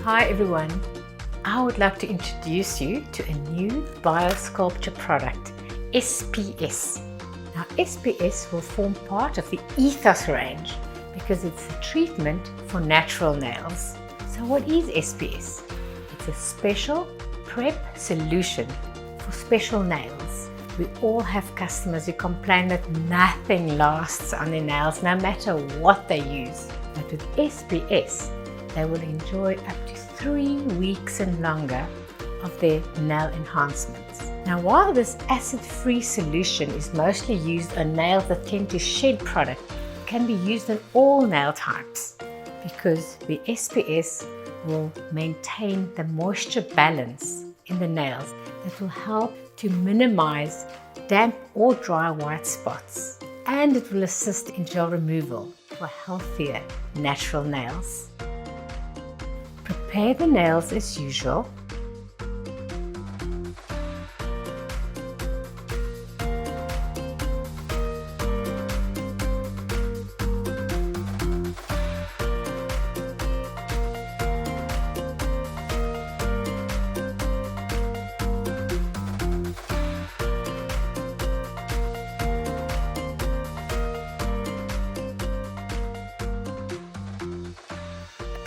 Hi everyone, I would like to introduce you to a new biosculpture product, SPS. Now SPS will form part of the ETHOS range because it's a treatment for natural nails. So what is SPS? It's a special prep solution for special nails. We all have customers who complain that nothing lasts on their nails no matter what they use. But with SPS, they will enjoy up to 3 weeks and longer of their nail enhancements. Now, while this acid-free solution is mostly used on nails that tend to shed product, it can be used on all nail types because the SPS will maintain the moisture balance in the nails that will help to minimize damp or dry white spots, and it will assist in gel removal for healthier natural nails. Prepare the nails as usual.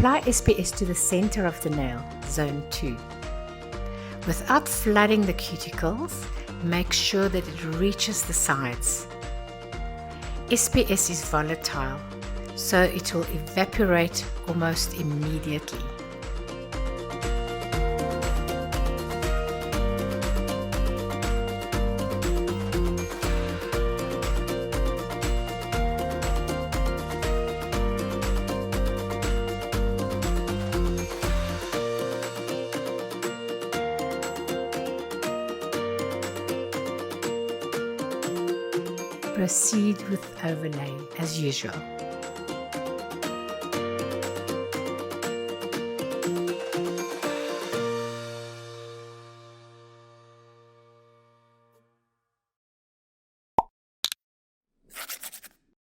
Apply SPS to the center of the nail, zone 2. Without flooding the cuticles, make sure that it reaches the sides. SPS is volatile, so it will evaporate almost immediately. Proceed with overlay as usual.